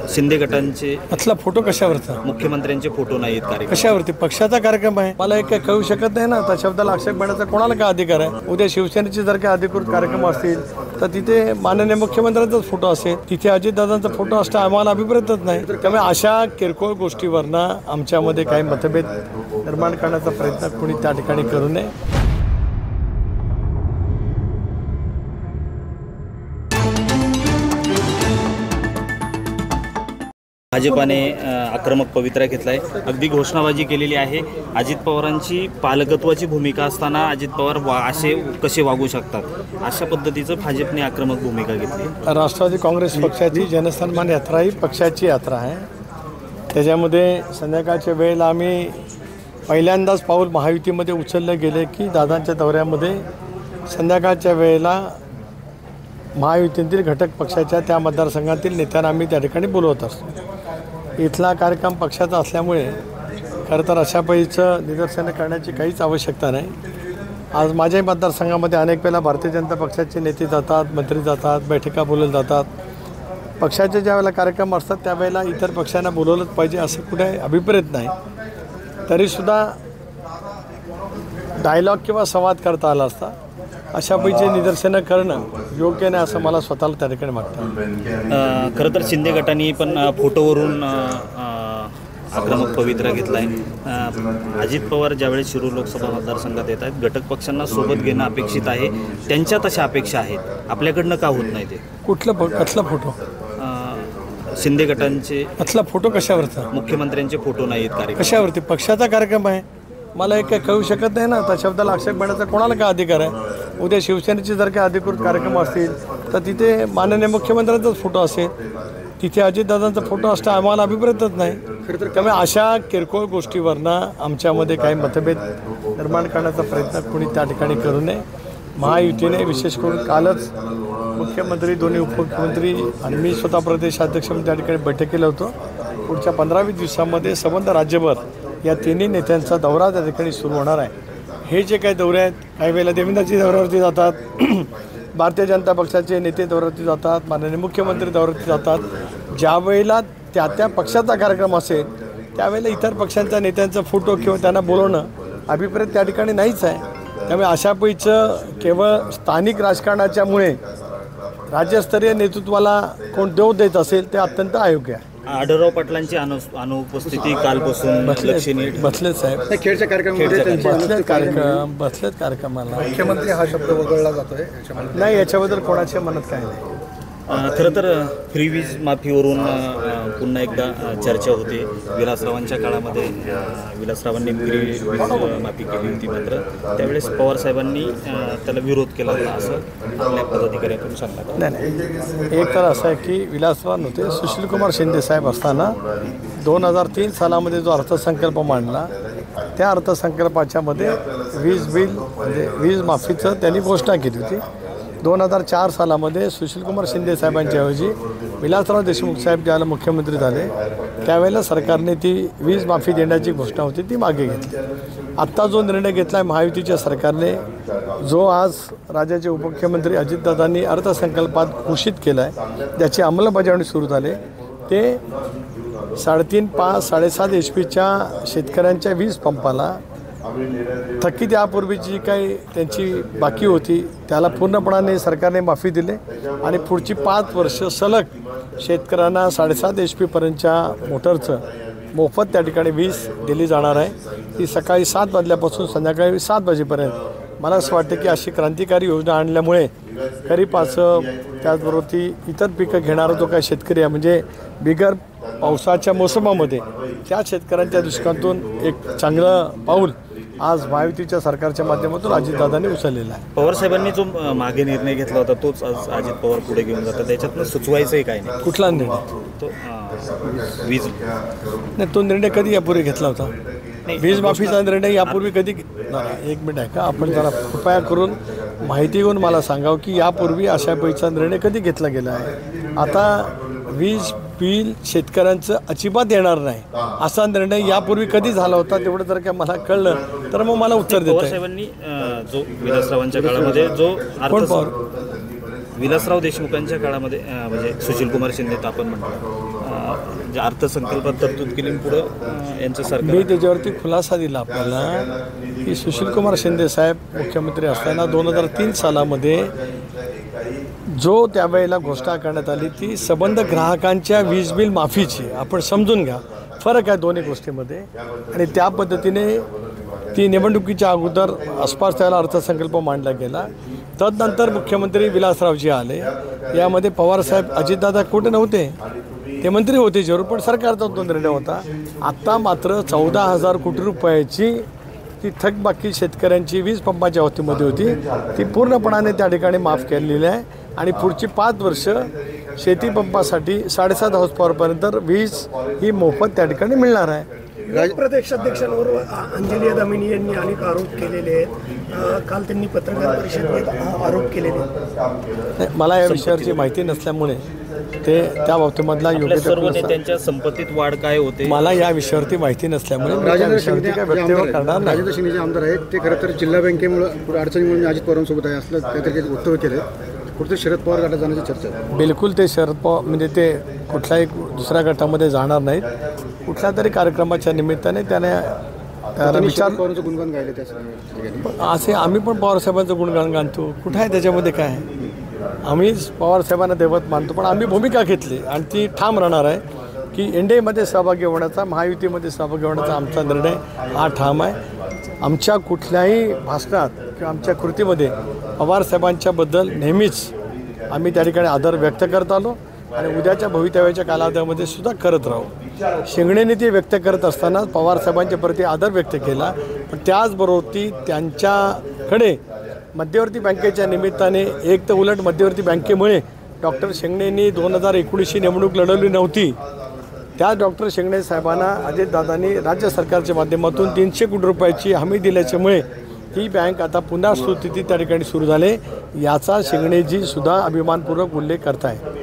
शिंदे गटांचे आतला फोटो कशावरचा? मुख्यमंत्र्यांचे फोटो नाहीत कार्यक्रम कशावरती? पक्षाचा कार्यक्रम आहे. मला एक काही कळू शकत नाही ना. त्या शब्दाला आक्षेप घेण्याचा कोणाला काय अधिकार आहे? उद्या शिवसेनेचे जर काही अधिकृत कार्यक्रम असतील तर तिथे माननीय मुख्यमंत्र्यांचाच फोटो असेल, तिथे अजितदादांचा फोटो असता आम्हाला अभिप्रेतच नाही. त्यामुळे अशा किरकोळ गोष्टीवरनं आमच्यामध्ये काही मतभेद निर्माण करण्याचा प्रयत्न कोणी त्या ठिकाणी करू नये. भाजपाने आक्रमक पवित्रा घेतलाय, अगदी घोषणाबाजी केलेली आहे. अजित पवारांची पालकत्वाची भूमिका असताना अजित पवार असे कसे वागू शकतात, अशा पद्धतीचं भाजपने आक्रमक भूमिका घेतली. राष्ट्रवादी काँग्रेस पक्षाची जनसन्मान यात्रा ही पक्षाची यात्रा आहे. त्याच्यामध्ये संध्याकाळच्या वेळेला आम्ही पहिल्यांदाच पाऊल महायुतीमध्ये उचललं गेले की दादांच्या दौऱ्यामध्ये संध्याकाळच्या वेळेला महायुतीतील घटक पक्षाच्या त्या मतदारसंघातील नेत्यांना आम्ही त्या ठिकाणी बोलवत असतो. इथला कार्यक्रम पक्षाचा असल्यामुळे खरं तर अशा पैचं निदर्शनं करण्याची काहीच आवश्यकता नाही. आज माझ्याही मतदारसंघामध्ये अनेक वेळेला भारतीय जनता पक्षाचे नेते जातात, मंत्री जातात, बैठका बोलवल्या जातात. पक्षाचे ज्या वेळेला कार्यक्रम असतात त्यावेळेला इतर पक्षांना बोलवलंच पाहिजे असं कुठे अभिप्रेत नाही. तरीसुद्धा डायलॉग किंवा संवाद करता आला असता. अशा पैकी निदर्शनं करणं योग्य नाही असं मला स्वतःला त्या ठिकाणी वाटतं. खरं तर शिंदे गटाने पण फोटोवरून आक्रमक पवित्रा घेतला आहे. अजित पवार ज्यावेळेस शिरूर लोकसभा मतदारसंघात येत आहेत, घटक पक्षांना सोबत घेणं अपेक्षित आहे. त्यांच्या तशा अपेक्षा आहेत, आपल्याकडनं का होत नाही ते? कसला फोटो? शिंदे गटांचे आतला फोटो कशावरचा? मुख्यमंत्र्यांचे फोटो नाहीत कार्यक्रम. कशावरती? पक्षाचा कार्यक्रम आहे. मला एक काही कळू शकत नाही ना. त्या शब्दाला आक्षेप घेण्याचा कोणाला काय अधिकार आहे? उद्या शिवसेनेचे जर काही अधिकृत कार्यक्रम असतील तर तिथे माननीय मुख्यमंत्र्यांचाच फोटो असेल, तिथे अजितदादांचा फोटो असता आम्हाला अभिप्रेतच नाही. त्यामुळे अशा किरकोळ गोष्टीवरनं आमच्यामध्ये काही मतभेद निर्माण करण्याचा प्रयत्न कोणी त्या ठिकाणी करू नये. महायुतीने विशेष करून कालच मुख्यमंत्री, दोन्ही उपमुख्यमंत्री आणि मी स्वतः प्रदेशाध्यक्ष म्हणून त्या ठिकाणी बैठकीला होतो. पुढच्या 15-20 दिवसांमध्ये संबंध राज्यभर या तिन्ही नेत्यांचा दौरा त्या ठिकाणी सुरू होणार आहे. हे जे काही दौरे आहेत, काही वेळेला देवेंद्रजी दौऱ्यावरती जातात, भारतीय जनता पक्षाचे नेते दौऱ्यावरती जातात, माननीय मुख्यमंत्री दौऱ्यावरती जातात. ज्या वेळेला त्या पक्षाचा कार्यक्रम असेल त्यावेळेला इतर पक्षांच्या नेत्यांचा फोटो किंवा त्यांना बोलवणं अभिप्रेत त्या ठिकाणी नाहीच आहे. त्यामुळे अशा पैचं केवळ स्थानिक राजकारणाच्यामुळे राज्यस्तरीय नेतृत्वाला कोण देव देत असेल ते अत्यंत अयोग्य आहे. आढळराव पाटलांची अनुपस्थिती कालपासून बसलेच साहेब खेळच्या बसलेत कार्यक्रमाला. मुख्यमंत्री हा शब्द वगळला जातोय नाही, याच्याबद्दल कोणाच्या मनात काय नाही. खरं तर फ्री वीज माफीवरून पुन्हा एकदा चर्चा होते. विलासरावांच्या काळामध्ये विलासरावांनी फ्री वीज माफी केली होती, मात्र त्यावेळेस पवारसाहेबांनी त्याला विरोध केला होता असं आपल्या पदाधिकाऱ्यांकडून सांगतात. नाही, एक तर असं आहे की विलासराव नव्हते, सुशीलकुमार शिंदे साहेब असताना 2003 सालामध्ये जो अर्थसंकल्प मांडला त्या अर्थसंकल्पाच्यामध्ये वीज बिल म्हणजे वीज माफीचं त्यांनी घोषणा केली होती. 2004 सालामध्ये सुशीलकुमार शिंदे साहेबांच्याऐवजी विलासराव देशमुख साहेब ज्यावेळेला मुख्यमंत्री झाले त्यावेळेला सरकारने ती वीज माफी देण्याची घोषणा होती ती मागे घेतली. आत्ता जो निर्णय घेतला आहे महायुतीच्या सरकारने, जो आज राज्याचे उपमुख्यमंत्री अजितदादांनी अर्थसंकल्पात घोषित केला आहे, ज्याची अंमलबजावणी सुरू झाली, ते 3.5, 5, 7.5 HP शेतकऱ्यांच्या वीज पंपाला थकीत यापूर्वीची जी काही त्यांची बाकी होती त्याला पूर्णपणाने सरकारने माफी दिली आणि पुढची 5 वर्ष सलग शेतकऱ्यांना 7.5 HP पर्यंतच्या मोटरचं मोफत त्या ठिकाणी वीज दिली जाणार आहे. ती सकाळी 7 वाजल्यापासून संध्याकाळी 7 वाजेपर्यंत. मला असं वाटतं की अशी क्रांतिकारी योजना आणल्यामुळे खरीपाचं त्याचबरोबर ती इतर पिकं घेणारा जो काही शेतकरी आहे म्हणजे बिगर पावसाच्या मोसमामध्ये त्या शेतकऱ्यांच्या दृष्टिकोनातून एक चांगलं पाऊल आज महायुतीच्या सरकारच्या माध्यमातून अजितदादांनी उचललेला आहे. पवारसाहेबांनी जो मागे निर्णय घेतला होता तोच आज अजित पवार पुढे घेऊन जातात. त्याच्यातनं सुचवायचंही काय नाही. कुठला निर्णय? तो वीज नाही, तो निर्णय कधी यापूर्वी घेतला होता? वीज माफीचा निर्णय यापूर्वी कधी? एक मिनिट आहे का, आपण जरा कृपया करून माहिती घेऊन मला सांगावं की यापूर्वी अशा पैसा निर्णय कधी घेतला गेला आहे. आता वीज बिल शेतकऱ्यांचं अजिबात येणार नाही असा निर्णय यापूर्वी कधी झाला होता तेवढं जर का मला कळलं तर मग मला उत्तर देतं. पवारसाहेबांनी जो विलासरावांच्या काळामध्ये जो विलासराव देशमुखांच्या काळामध्ये म्हणजे सुशीलकुमार शिंदे तर आपण म्हणतो जे अर्थसंकल्पात तरतूद केली पुढं यांचं सरकार मी त्याच्यावरती खुलासा दिला आपल्याला की सुशीलकुमार शिंदे साहेब मुख्यमंत्री असताना 2003 सालामध्ये जो त्यावेळेला घोषणा करण्यात आली ती संबंध ग्राहकांच्या वीज बिल माफीची. आपण समजून घ्या, फरक आहे दोन्ही गोष्टीमध्ये. आणि त्या पद्धतीने ती निवडणुकीच्या अगोदर आसपास त्याला अर्थसंकल्प मांडला गेला. तदनंतर मुख्यमंत्री विलासरावजी आले. यामध्ये पवारसाहेब अजितदादा कुठे नव्हते, ते मंत्री होते जरूर, पण सरकारचा तो निर्णय होता. आत्ता मात्र 14,000 कोटी रुपयाची ती थकबाकी शेतकऱ्यांची वीज पंपाच्या बाबतीमध्ये होती ती पूर्णपणाने त्या ठिकाणी माफ केलेली आहे. आणि पुढची 5 वर्ष शेती पंपासाठी 7.5 हॉर्स पॉवरपर्यंत वीज ही मोफत त्या ठिकाणी मिळणार आहे. प्रदेशाध्यक्षांवर अंजली दामिनी यांनी अनेक आरोप केलेले आहेत. काल त्यांनी पत्रकार परिषदेत आरोप केलेले आहेत. मला या विषयाची माहिती नसल्यामुळे ते त्या बाबतीमधला योग्य सर्व नेत्यांच्या संपत्तीत वाढ काय होते मला या विषयावरती माहिती नसल्यामुळे मी त्या विषयावरती काय वक्तव्य करणार नाही. राजेंद्र शिंदे जे आमदार आहेत ते खरं तर जिल्हा बँकेमुळे पुढे अडचणीमुळे अजित पवारांसोबत आहे असलं काहीतरी वक्तव्य केलं. कुठे शरद पवार गटात जाण्याची चर्चा आहे. बिलकुल ते शरद पवार म्हणजे ते कुठल्याही दुसऱ्या गटामध्ये जाणार नाहीत. कुठल्या तरी कार्यक्रमाच्या निमित्ताने त्याने विचार पवारांचं गुणगान गायलं त्या असे आम्ही पण पवारसाहेबांचं गुणगान गाणतो. कुठं आहे त्याच्यामध्ये काय आहे? आम्ही पवारसाहेबांना दैवत मानतो, पण आम्ही भूमिका घेतली आणि ती ठाम राहणार आहे की एनडीएमध्ये सहभागी होण्याचा, महायुतीमध्ये सहभागी होण्याचा आमचा निर्णय हा ठाम आहे. आमच्या कुठल्याही भाषणात किंवा आमच्या कृतीमध्ये पवारसाहेबांच्याबद्दल नेहमीच आम्ही त्या ठिकाणी आदर व्यक्त करत आलो आणि उद्याच्या भवितव्याच्या कालावधीमध्ये सुद्धा करत राहू. शिंगणेने ती व्यक्त करत असताना पवारसाहेबांच्या प्रती आदर व्यक्त केला, पण त्याचबरोबर ती त्यांच्याकडे मध्यवर्ती बँकेच्या निमित्ताने एक तर उलट मध्यवर्ती बँकेमुळे डॉक्टर शेंगणेंनी 2019ची निवडणूक लढवली नव्हती. त्या डॉक्टर शेंगणे साहेबांना अजितदादांनी राज्य सरकारच्या माध्यमातून 300 कोटी रुपयाची हमी दिल्याच्यामुळे ही बँक आता पुन्हा सुस्थितीत त्या ठिकाणी सुरू झाले. याचा शेंगणेजी सुद्धा अभिमानपूर्वक उल्लेख करत आहे.